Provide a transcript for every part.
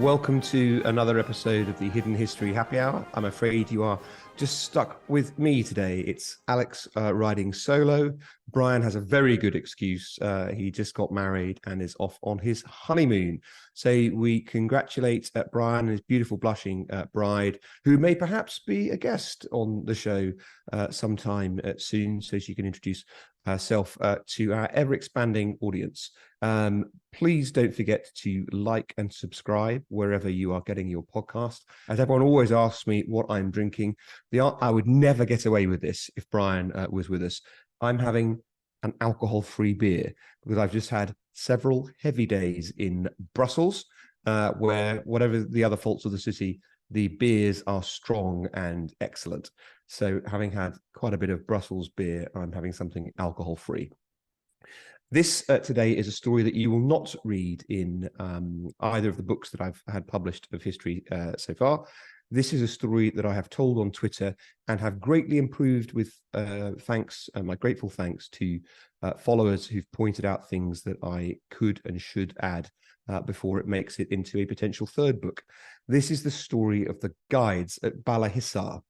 welcome to another episode of the Hidden History Happy Hour. I'm afraid you are just stuck with me today. It's Alex riding solo. Brian has a very good excuse. He just got married and is off on his honeymoon. So we congratulate Brian and his beautiful blushing bride, who may perhaps be a guest on the show sometime soon, so she can introduce herself to our ever-expanding audience. Please don't forget to like and subscribe wherever you are getting your podcast. As everyone always asks me what I'm drinking, I would never get away with this if Brian was with us. I'm having an alcohol-free beer because I've just had several heavy days in Brussels, where whatever the other faults of the city, the beers are strong and excellent. So having had quite a bit of Brussels beer, I'm having something alcohol-free. This today is a story that you will not read in either of the books that I've had published of history so far. This is a story that I have told on Twitter and have greatly improved with my grateful thanks to followers who've pointed out things that I could and should add before it makes it into a potential third book. This is the story of the guides at Bala Hissar.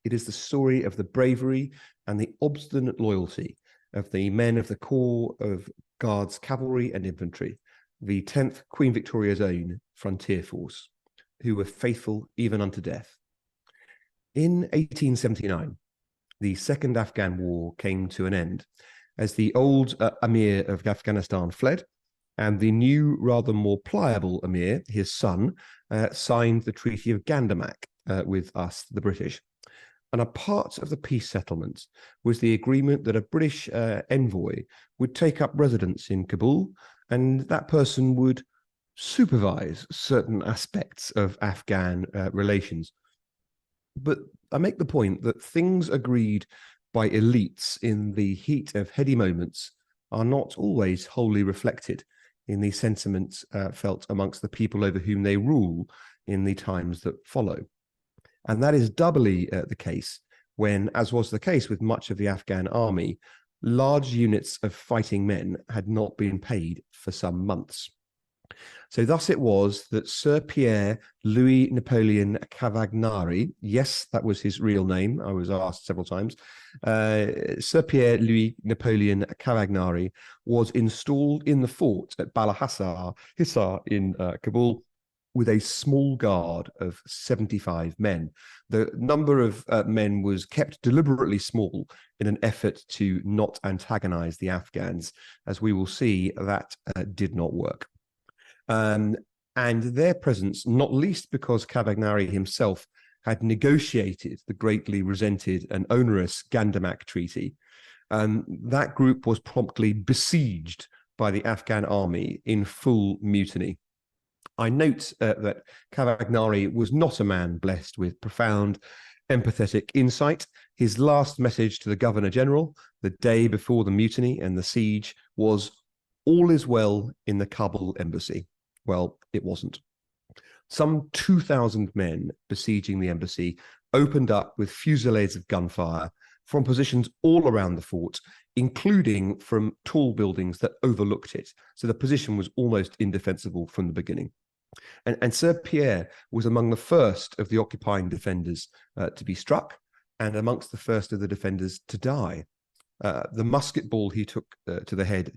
It is the story of the bravery and the obstinate loyalty of the men of the Corps of Guards Cavalry and Infantry, the 10th Queen Victoria's own frontier force, who were faithful even unto death. In 1879, the Second Afghan War came to an end as the old Emir of Afghanistan fled, and the new, rather more pliable Emir, his son, signed the Treaty of Gandamak with us, the British. And a part of the peace settlement was the agreement that a British envoy would take up residence in Kabul, and that person would supervise certain aspects of Afghan relations. But I make the point that things agreed by elites in the heat of heady moments are not always wholly reflected in the sentiments felt amongst the people over whom they rule in the times that follow. And that is doubly the case when, as was the case with much of the Afghan army, large units of fighting men had not been paid for some months. So thus it was that Sir Pierre Louis Napoleon Cavagnari, yes, that was his real name, I was asked several times, Sir Pierre Louis Napoleon Cavagnari was installed in the fort at Bala Hissar in Kabul, with a small guard of 75 men. The number of men was kept deliberately small in an effort to not antagonize the Afghans. As we will see, that did not work. And their presence, not least because Cavagnari himself had negotiated the greatly resented and onerous Gandamak Treaty, that group was promptly besieged by the Afghan army in full mutiny. I note that Cavagnari was not a man blessed with profound empathetic insight. His last message to the Governor-General the day before the mutiny and the siege was, "All is well in the Kabul embassy." Well, it wasn't. Some 2,000 men besieging the embassy opened up with fusillades of gunfire from positions all around the fort, including from tall buildings that overlooked it. So the position was almost indefensible from the beginning. And Sir Pierre was among the first of the occupying defenders to be struck, and amongst the first of the defenders to die. The musket ball he took to the head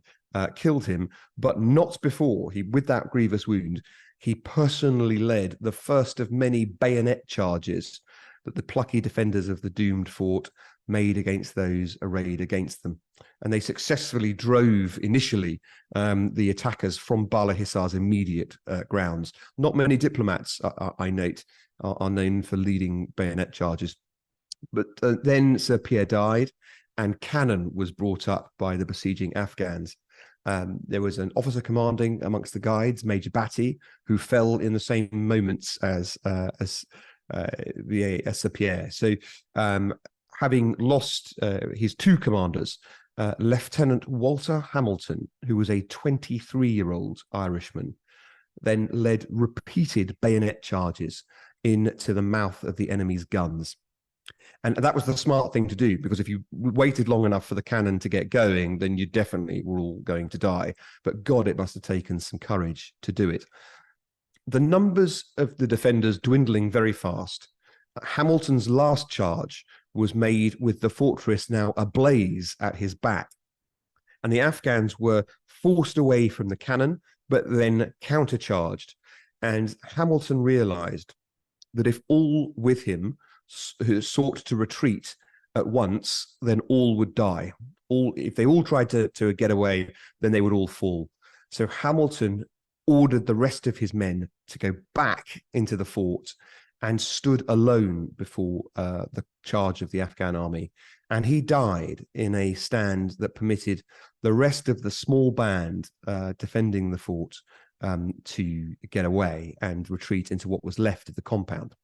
killed him, but not before with that grievous wound, he personally led the first of many bayonet charges that the plucky defenders of the doomed fort made against those arrayed against them. And they successfully drove initially the attackers from Bala Hissar's immediate grounds. Not many diplomats, I note, are known for leading bayonet charges. But then Sir Pierre died, and cannon was brought up by the besieging Afghans. There was an officer commanding amongst the guides, Major Batty, who fell in the same moments as Sir Pierre. So having lost his two commanders, Lieutenant Walter Hamilton, who was a 23-year-old Irishman, then led repeated bayonet charges into the mouth of the enemy's guns. And that was the smart thing to do, because if you waited long enough for the cannon to get going, then you definitely were all going to die. But God, it must have taken some courage to do it. The numbers of the defenders dwindling very fast. Hamilton's last charge was made with the fortress now ablaze at his back. And the Afghans were forced away from the cannon, but then countercharged. And Hamilton realized that if all with him sought to retreat at once, then all would die. If they all tried to get away, then they would all fall. So Hamilton ordered the rest of his men to go back into the fort and stood alone before the charge of the Afghan army. And he died in a stand that permitted the rest of the small band defending the fort to get away and retreat into what was left of the compound.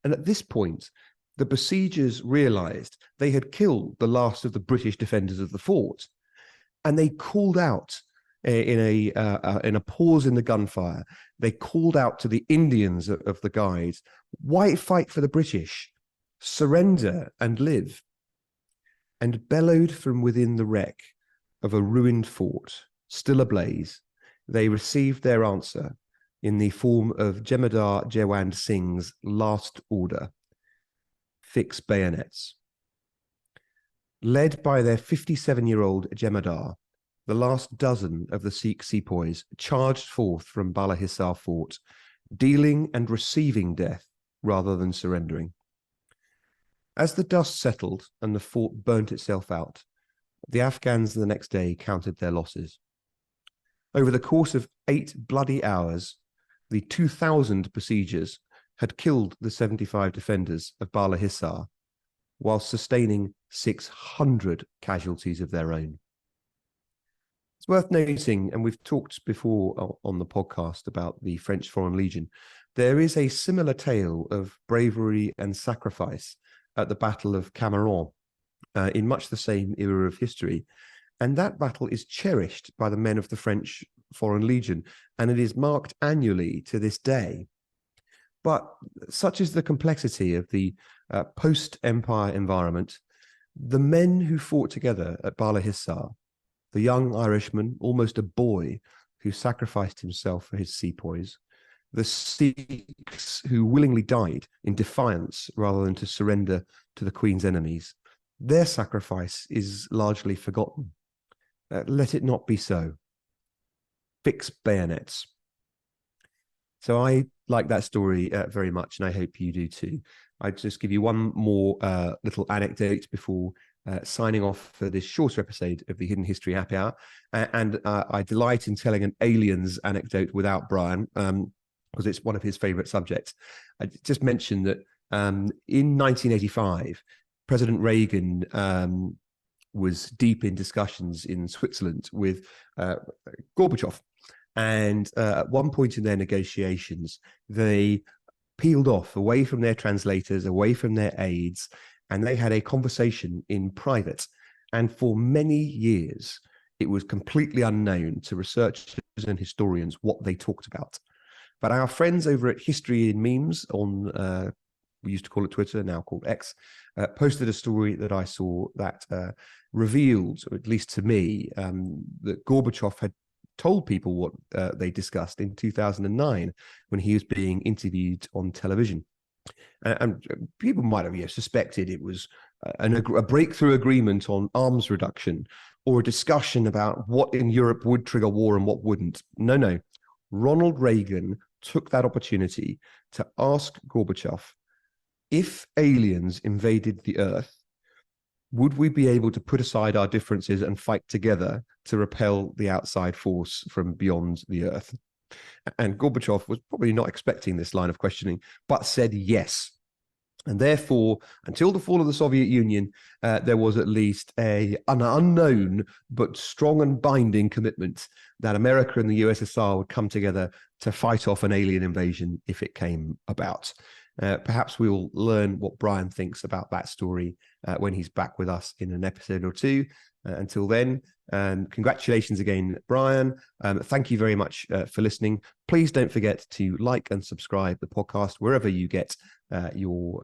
And at this point, the besiegers realized they had killed the last of the British defenders of the fort, and they called out in a pause in the gunfire. They called out to the Indians of the guides, "Why fight for the British? Surrender and live." And bellowed from within the wreck of a ruined fort, still ablaze, they received their answer in the form of Jemedar Jawand Singh's last order: fix bayonets. Led by their 57-year-old Jemedar, the last dozen of the Sikh sepoys charged forth from Bala Hissar fort, dealing and receiving death rather than surrendering. As the dust settled and the fort burnt itself out, the Afghans the next day counted their losses. Over the course of 8 bloody hours, the 2,000 besiegers had killed the 75 defenders of Bala Hissar, while sustaining 600 casualties of their own. It's worth noting, and we've talked before on the podcast about the French Foreign Legion, there is a similar tale of bravery and sacrifice at the Battle of Cameron in much the same era of history. And that battle is cherished by the men of the French Foreign Legion, and it is marked annually to this day. But such is the complexity of the post-empire environment. The men who fought together at Bala Hissar, the young Irishman, almost a boy, who sacrificed himself for his sepoys, the Sikhs who willingly died in defiance rather than to surrender to the Queen's enemies, their sacrifice is largely forgotten. Let it not be so. Fix bayonets. So I like that story very much, and I hope you do too. I'd just give you one more little anecdote before signing off for this shorter episode of the Hidden History Happy Hour. And I delight in telling an aliens anecdote without Brian, because it's one of his favorite subjects. I just mentioned that in 1985, President Reagan was deep in discussions in Switzerland with Gorbachev. And at one point in their negotiations, they peeled off away from their translators, away from their aides, and they had a conversation in private. And for many years, it was completely unknown to researchers and historians what they talked about. But our friends over at History in Memes on, we used to call it Twitter, now called X, posted a story that I saw that revealed, or at least to me, that Gorbachev had told people what they discussed in 2009 when he was being interviewed on television. And people might have suspected it was a breakthrough agreement on arms reduction, or a discussion about what in Europe would trigger war and what wouldn't. No. Ronald Reagan took that opportunity to ask Gorbachev, if aliens invaded the Earth, would we be able to put aside our differences and fight together to repel the outside force from beyond the Earth? And Gorbachev was probably not expecting this line of questioning, but said yes. And therefore, until the fall of the Soviet Union, there was at least an unknown but strong and binding commitment that America and the USSR would come together to fight off an alien invasion if it came about. Perhaps we will learn what Brian thinks about that story when he's back with us in an episode or two. Until then, congratulations again, Brian. Thank you very much for listening. Please don't forget to like and subscribe the podcast wherever you get your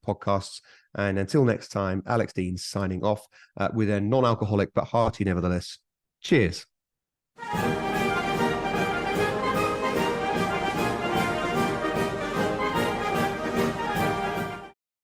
podcasts. And until next time, Alex Dean signing off with a non-alcoholic but hearty nevertheless. Cheers.